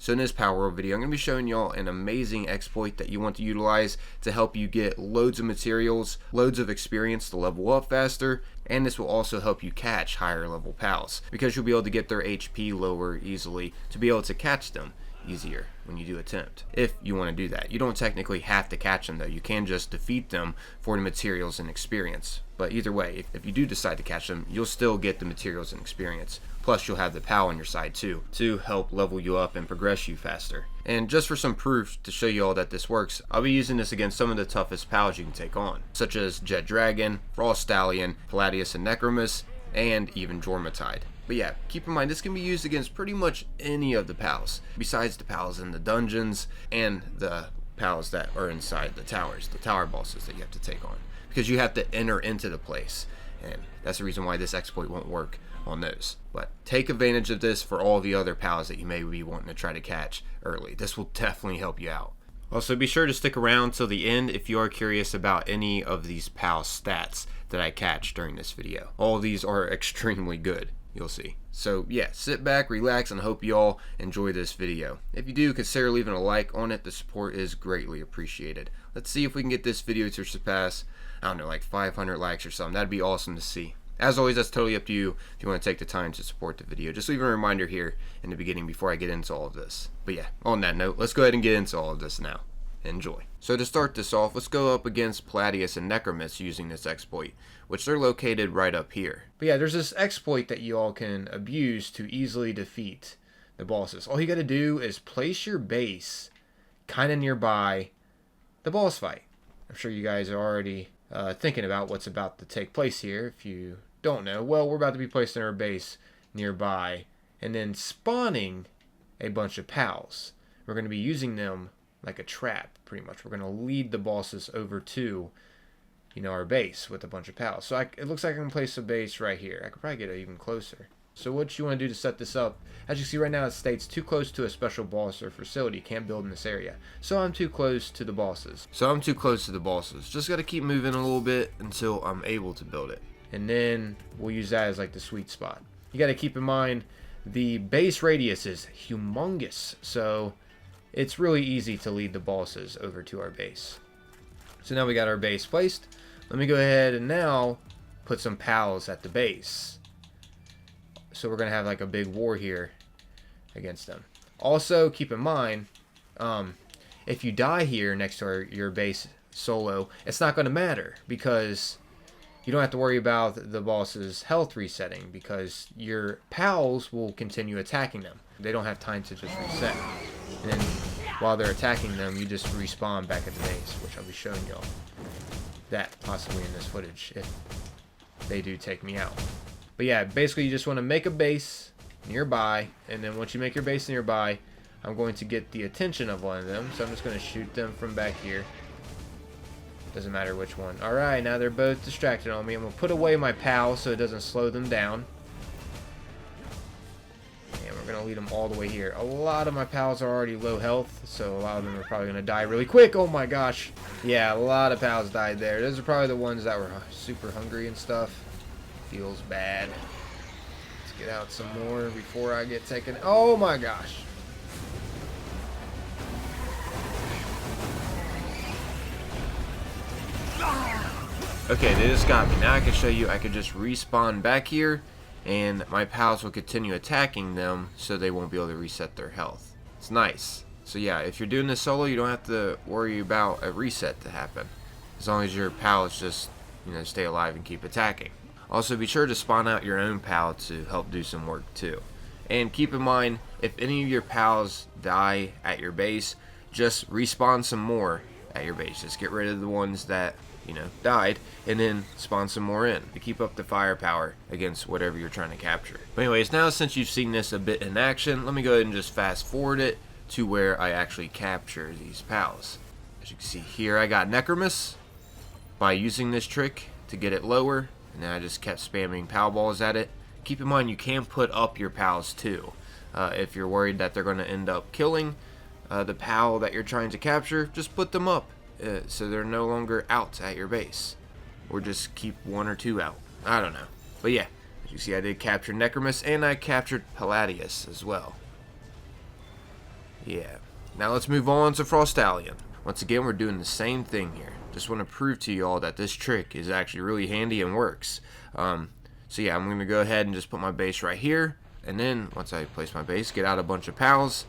So in this Palworld video, I'm going to be showing y'all an amazing exploit that you want to utilize to help you get loads of materials, loads of experience to level up faster, and this will also help you catch higher level pals, because you'll be able to get their HP lower easily to be able to catch them easier when you do attempt, if you want to do that. You don't technically have to catch them though, you can just defeat them for the materials and experience. But either way, if you do decide to catch them, you'll still get the materials and experience. Plus you'll have the PAL on your side too, to help level you up and progress you faster. And just for some proof to show you all that this works, I'll be using this against some of the toughest PALs you can take on, such as Jet Dragon, Frostlion, Palladius and Necromus, and even Jormatide. But yeah, keep in mind this can be used against pretty much any of the PALs, besides the PALs in the dungeons and the PALs that are inside the towers, the tower bosses that you have to take on, because you have to enter into the place, and that's the reason why this exploit won't work on those. But take advantage of this for all the other PALs that you may be wanting to try to catch early. This will definitely help you out. Also, be sure to stick around till the end if you are curious about any of these PAL stats that I catch during this video. All of these are extremely good, you'll see. So yeah, sit back, relax, and hope you all enjoy this video. If you do, consider leaving a like on it. The support is greatly appreciated. Let's see if we can get this video to surpass, I don't know, like 500 likes or something. That'd be awesome to see. As always, that's totally up to you if you want to take the time to support the video. Just leave a reminder here in the beginning before I get into all of this. But yeah, on that note, let's go ahead and get into all of this now. Enjoy. So to start this off, let's go up against Palladius and Necromus using this exploit, which they're located right up here. But yeah, there's this exploit that you all can abuse to easily defeat the bosses. All you gotta do is place your base kind of nearby the boss fight. I'm sure you guys are already thinking about what's about to take place here. If you don't know, well, we're about to be placing our base nearby and then spawning a bunch of PALs. We're going to be using them like a trap, pretty much. We're going to lead the bosses over to, our base with a bunch of PALs. So it looks like I can place a base right here. I could probably get it even closer. So what you want to do to set this up, as you see right now, it states too close to a special boss or facility, can't build in this area. So I'm too close to the bosses. Just got to keep moving a little bit until I'm able to build it. And then we'll use that as like the sweet spot. You got to keep in mind the base radius is humongous. So it's really easy to lead the bosses over to our base. So now we got our base placed. Let me go ahead and now put some PALs at the base. So we're going to have like a big war here against them. Also, keep in mind, if you die here next to your base solo, it's not going to matter, because you don't have to worry about the boss's health resetting, because your PALs will continue attacking them. They don't have time to just reset. And then while they're attacking them, you just respawn back at the base, which I'll be showing y'all that possibly in this footage if they do take me out. But yeah, basically you just want to make a base nearby, and then once you make your base nearby, I'm going to get the attention of one of them, so I'm just going to shoot them from back here. Doesn't matter which one. Alright, now they're both distracted on me. I'm going to put away my PAL so it doesn't slow them down. And we're going to lead them all the way here. A lot of my PALs are already low health, so a lot of them are probably going to die really quick. Oh my gosh. Yeah, a lot of PALs died there. Those are probably the ones that were super hungry and stuff. Feels bad. Let's get out some more before I get taken. Oh my gosh. Okay, they just got me. Now I can show you I could just respawn back here and my PALs will continue attacking them so they won't be able to reset their health. It's nice. So yeah, if you're doing this solo, you don't have to worry about a reset to happen, as long as your PALs just, stay alive and keep attacking. Also, be sure to spawn out your own PAL to help do some work too. And keep in mind, if any of your PALs die at your base, just respawn some more at your base. Just get rid of the ones that, died, and then spawn some more in to keep up the firepower against whatever you're trying to capture. But anyways, now since you've seen this a bit in action, let me go ahead and just fast forward it to where I actually capture these PALs. As you can see here, I got Necromus by using this trick to get it lower. And then I just kept spamming PAL balls at it. Keep in mind, you can put up your PALs too. If you're worried that they're going to end up killing the PAL that you're trying to capture, just put them up so they're no longer out at your base. Or just keep one or two out. I don't know. But yeah, as you see, I did capture Necromus and I captured Palladius as well. Yeah. Now let's move on to Frostlion. Once again, we're doing the same thing here. Just want to prove to you all that this trick is actually really handy and works. So yeah, I'm going to go ahead and just put my base right here. And then, once I place my base, get out a bunch of PALS.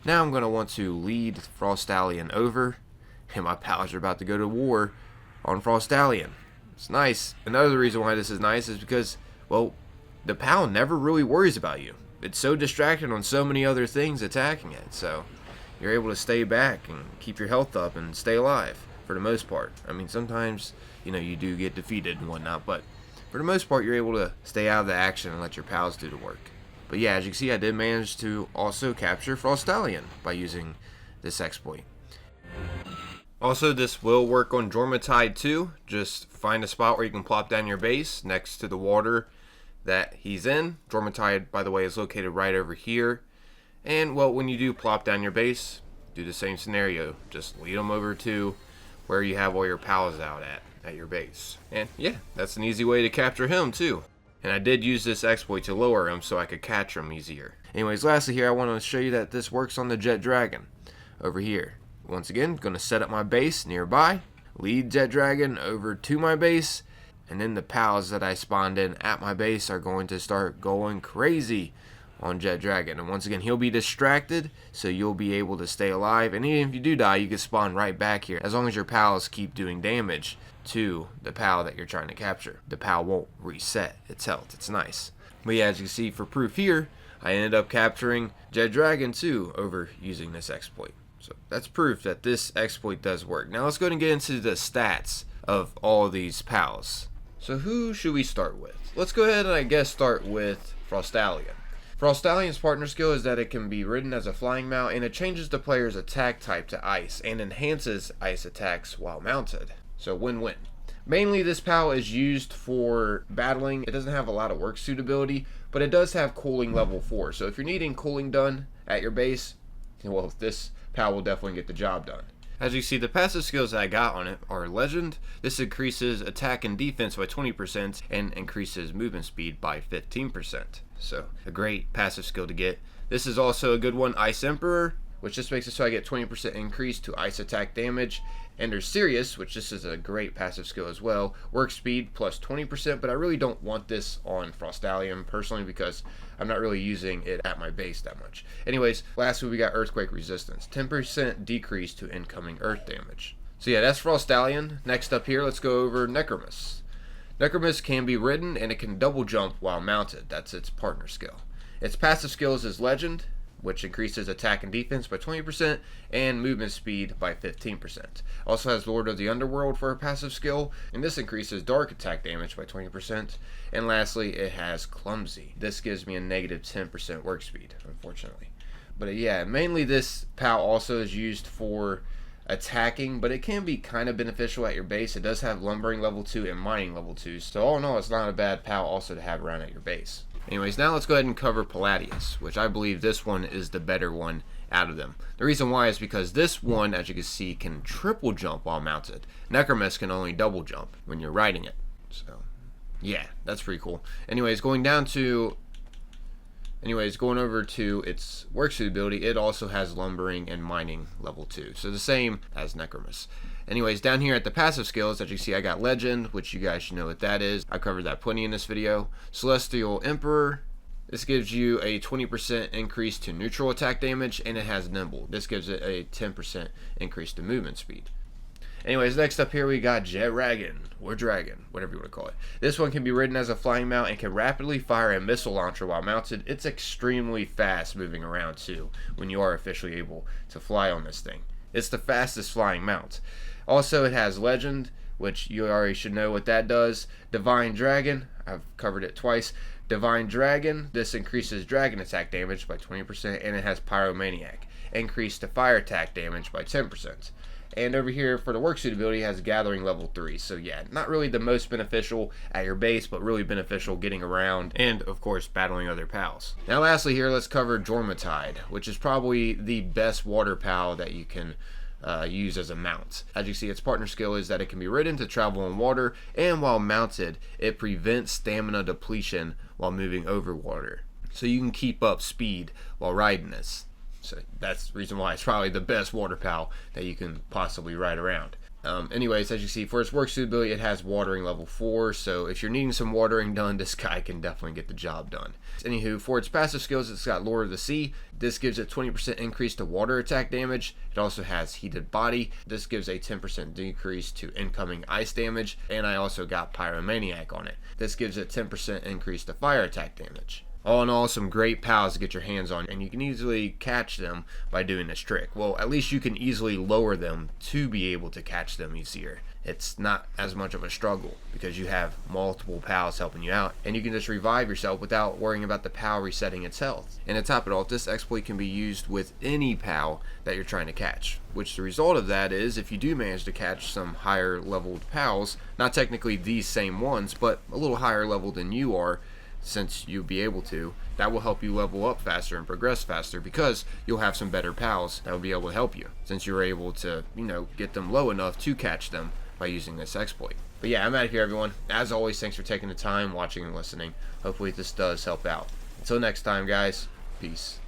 Now I'm going to want to lead Frostlion over. And my PALS are about to go to war on Frostlion. It's nice. Another reason why this is nice is because, well, the PAL never really worries about you. It's so distracted on so many other things attacking it. So you're able to stay back and keep your health up and stay alive for the most part. I mean, sometimes, you do get defeated and whatnot, but for the most part, you're able to stay out of the action and let your PALs do the work. But yeah, as you can see, I did manage to also capture Frostlion by using this exploit. Also, this will work on Jormatide too. Just find a spot where you can plop down your base next to the water that he's in. Jormatide, by the way, is located right over here. And, well, when you do plop down your base, do the same scenario. Just lead them over to where you have all your PALs out at your base. And, yeah, that's an easy way to capture him, too. And I did use this exploit to lower him so I could catch him easier. Anyways, lastly here, I want to show you that this works on the Jet Dragon over here. Once again, going to set up my base nearby, lead Jet Dragon over to my base, and then the PALs that I spawned in at my base are going to start going crazy on Jet Dragon. And once again, he'll be distracted, so you'll be able to stay alive. And even if you do die, you can spawn right back here, as long as your PALs keep doing damage to the PAL that you're trying to capture. The PAL won't reset its health. It's nice. But yeah, as you can see, for proof here, I ended up capturing Jet Dragon too over using this exploit. So that's proof that this exploit does work. Now let's go ahead and get into the stats of all of these PALs. So who should we start with? Let's go ahead and I guess start with Frostlion. Frostlion's partner skill is that it can be ridden as a flying mount, and it changes the player's attack type to ice and enhances ice attacks while mounted. So win-win. Mainly this PAL is used for battling. It doesn't have a lot of work suitability, but it does have cooling level 4. So if you're needing cooling done at your base, well, this PAL will definitely get the job done. As you see, the passive skills that I got on it are Legend. This increases attack and defense by 20% and increases movement speed by 15%. So a great passive skill to get. This is also a good one, Ice Emperor, which just makes it so I get 20% increase to ice attack damage. And there's Sirius, which this is a great passive skill as well. Work speed plus 20%, but I really don't want this on Frostlion personally because I'm not really using it at my base that much. Anyways, lastly we got Earthquake Resistance. 10% decrease to incoming earth damage. So yeah, that's Frostlion. Next up here, let's go over Necromus. Necromus can be ridden and it can double jump while mounted. That's its partner skill. Its passive skills is Legend, which increases attack and defense by 20% and movement speed by 15%. Also has Lord of the Underworld for a passive skill, and this increases dark attack damage by 20%. And lastly, it has Clumsy. This gives me a negative 10% work speed, unfortunately. But yeah, mainly this PAL also is used for attacking, but it can be kind of beneficial at your base. It does have Lumbering level 2 and Mining level 2, so all in all, it's not a bad PAL also to have around at your base. Anyways, now let's go ahead and cover Palladius, which I believe this one is the better one out of them. The reason why is because this one, as you can see, can triple jump while mounted. Necromus can only double jump when you're riding it. So, yeah, that's pretty cool. Anyways, going over to its work suitability, it also has Lumbering and Mining level 2. So the same as Necromus. Anyways, down here at the passive skills, as you see, I got Legend, which you guys should know what that is. I covered that plenty in this video. Celestial Emperor. This gives you a 20% increase to neutral attack damage, and it has Nimble. This gives it a 10% increase to movement speed. Anyways, next up here we got Jet Dragon, or Dragon, whatever you want to call it. This one can be ridden as a flying mount and can rapidly fire a missile launcher while mounted. It's extremely fast moving around too, when you are officially able to fly on this thing. It's the fastest flying mount. Also, it has Legend, which you already should know what that does. Divine Dragon, I've covered it twice. Divine Dragon, this increases dragon attack damage by 20%, and it has Pyromaniac, increased to fire attack damage by 10%. And over here for the work suitability, it has Gathering level 3. So yeah, not really the most beneficial at your base, but really beneficial getting around and, of course, battling other PALs. Now lastly here, let's cover Jormatide, which is probably the best water PAL that you can use as a mount. As you see, its partner skill is that it can be ridden to travel on water, and while mounted, it prevents stamina depletion while moving over water. so you can keep up speed while riding this. So that's the reason why it's probably the best water PAL that you can possibly ride around. Anyways, as you see, for its work suitability, it has watering level 4, so if you're needing some watering done, this guy can definitely get the job done. Anywho, for its passive skills, it's got Lord of the Sea. This gives it 20% increase to water attack damage. It also has Heated Body. This gives a 10% decrease to incoming ice damage, and I also got Pyromaniac on it. This gives it 10% increase to fire attack damage. All in all, some great PALs to get your hands on, and you can easily catch them by doing this trick. Well, at least you can easily lower them to be able to catch them easier. It's not as much of a struggle because you have multiple PALs helping you out, and you can just revive yourself without worrying about the PAL resetting its health. And to top it off, this exploit can be used with any PAL that you're trying to catch, which the result of that is if you do manage to catch some higher leveled PALs, not technically these same ones, but a little higher level than you are, since you'll be able to, that will help you level up faster and progress faster because you'll have some better PALs that will be able to help you since you're able to, get them low enough to catch them by using this exploit. But yeah, I'm out of here, everyone. As always, thanks for taking the time, watching and listening. Hopefully this does help out. Until next time, guys, peace.